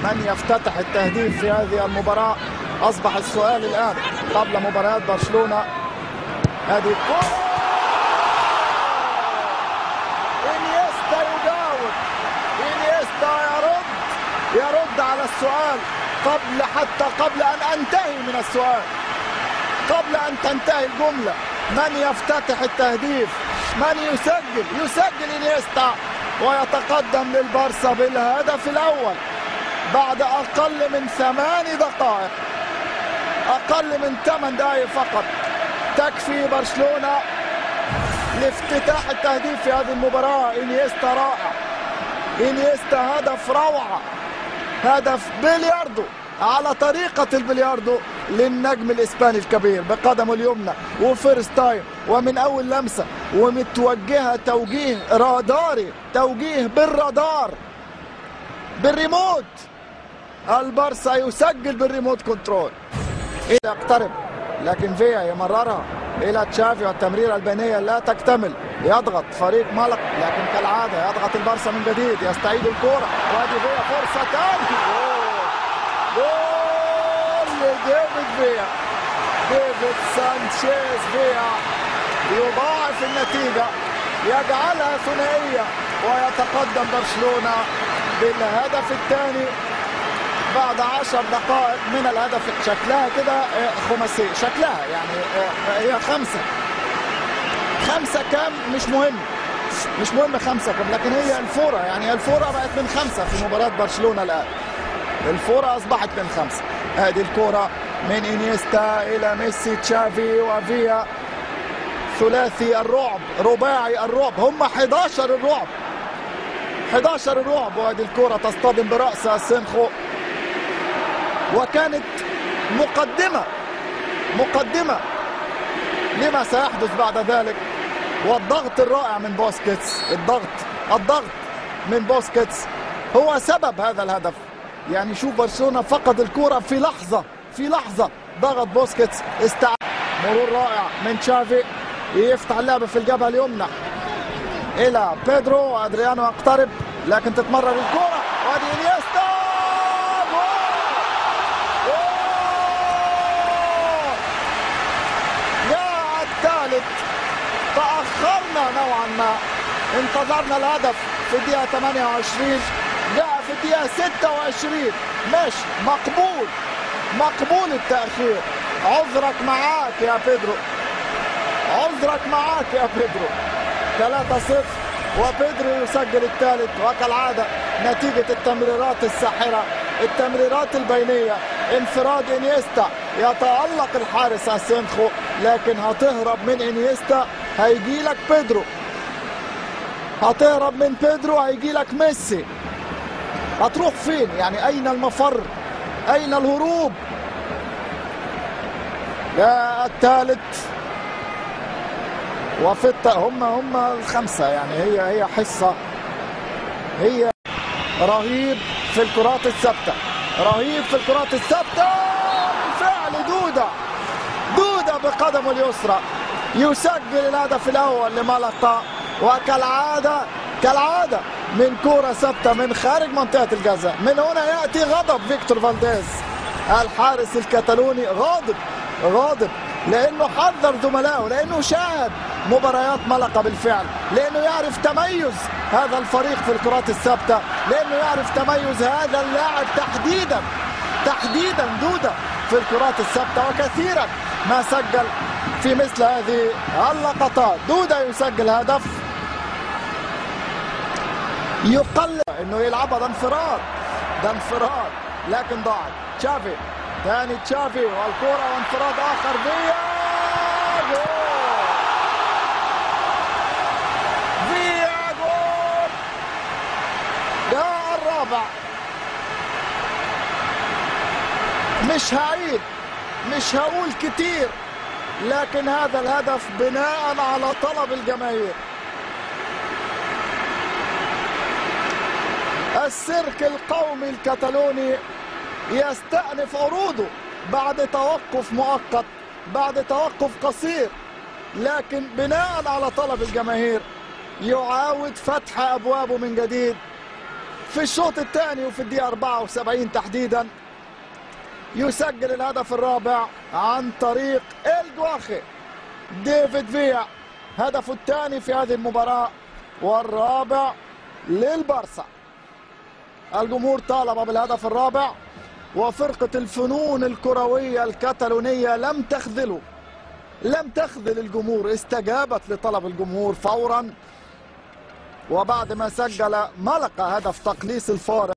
من يفتتح التهديف في هذه المباراة؟ أصبح السؤال الآن قبل مباريات برشلونة. هذه الكرة إنيستا يجاوب، إنيستا يرد على السؤال قبل أن أنتهي من السؤال، قبل أن تنتهي الجملة. من يفتتح التهديف؟ من يسجل إنيستا ويتقدم للبارسا بالهدف الأول بعد أقل من 8 دقائق، أقل من 8 دقائق فقط تكفي برشلونة لافتتاح التهديف في هذه المباراة. إنيستا رائع، إنيستا هدف روعة، هدف بلياردو على طريقة البلياردو للنجم الإسباني الكبير بقدمه اليمنى وفيرست تايم ومن أول لمسة ومتوجهة توجيه راداري، توجيه بالرادار بالريموت. البارسا يسجل بالريموت كنترول. يقترب لكن فيا يمررها إلى تشافي والتمريرة البينية لا تكتمل. يضغط فريق ملق لكن كالعادة يضغط البارسا من جديد، يستعيد الكرة وادي فيا فرصة ثانية. جول لديفيد فيا، ديفيد سانشيز فيا يضاعف النتيجة، يجعلها ثنائية ويتقدم برشلونة بالهدف الثاني بعد 10 دقائق من الهدف. شكلها كده خماسية، شكلها يعني هي خمسة كام مش مهم 5 كام، لكن هي الفورة، يعني الفورة بقت من 5 في مباراة برشلونة الآن. الفورة أصبحت من 5. هذه الكرة من إنيستا إلى ميسي، تشافي وفيا، ثلاثي الرعب، رباعي الرعب، هم 11 الرعب، 11 الرعب. وهذه الكرة تصطدم برأسها سينخو وكانت مقدمة لما سيحدث بعد ذلك. والضغط الرائع من بوسكيتس، الضغط من بوسكيتس هو سبب هذا الهدف. يعني شوف برشلونة فقد الكرة في لحظة ضغط بوسكيتس، استعاد. مرور رائع من تشافي يفتح اللعبة في الجبهة اليمنى إلى بيدرو، وأدريانو يقترب لكن تتمرر الكرة وادي إنيستا. جاء الثالث، تأخرنا نوعا ما، انتظرنا الهدف في الدقيقة 28، جاء في الدقيقة 26. ماشي، مقبول التأخير. عذرك معاك يا بيدرو، عذرك معاك يا بيدرو. 3-0 وبيدرو يسجل الثالث، وكالعادة نتيجة التمريرات الساحرة، التمريرات البينية، انفراد إنيستا، يتألق الحارس اسينخو لكن هتهرب من إنيستا هيجي لك بيدرو، هتهرب من بيدرو هيجي لك ميسي. هتروح فين يعني؟ أين المفر؟ أين الهروب؟ لا، الثالث وفي هم الخمسة، يعني هي حصة، هي رهيب في الكرات الثابتة، رهيب في الكرات الثابتة. بالفعل دودة بقدمه اليسرى يسجل الهدف الأول لملقا، وكالعادة من كرة ثابتة من خارج منطقة الجزاء. من هنا يأتي غضب فيكتور فالديز الحارس الكتالوني، غاضب لأنه حذر زملائه، لأنه شاهد مباريات ملقا بالفعل، لأنه يعرف تميز هذا الفريق في الكرات الثابتة، لأنه يعرف تميز هذا اللاعب تحديدا دودة في الكرات الثابتة، وكثيرا ما سجل في مثل هذه اللقطات. دودة يسجل هدف، يقلل انه يلعبها، ده انفراد لكن ضاعت. تشافي ثاني، تشافي والكرة وانفراد اخر فيا جول، جاء الرابع. مش هقول كتير، لكن هذا الهدف بناء على طلب الجماهير. السيرك القومي الكتالوني يستأنف عروضه بعد توقف مؤقت، بعد توقف قصير، لكن بناء على طلب الجماهير يعاود فتح أبوابه من جديد في الشوط الثاني وفي الدقيقة 74 تحديدا يسجل الهدف الرابع عن طريق الجواخي ديفيد فيا، هدفه الثاني في هذه المباراة والرابع للبارسا. الجمهور طالب بالهدف الرابع، وفرقة الفنون الكروية الكتالونية لم تخذل الجمهور، استجابت لطلب الجمهور فورا، وبعد ما سجل ملقا هدف تقليص الفارق.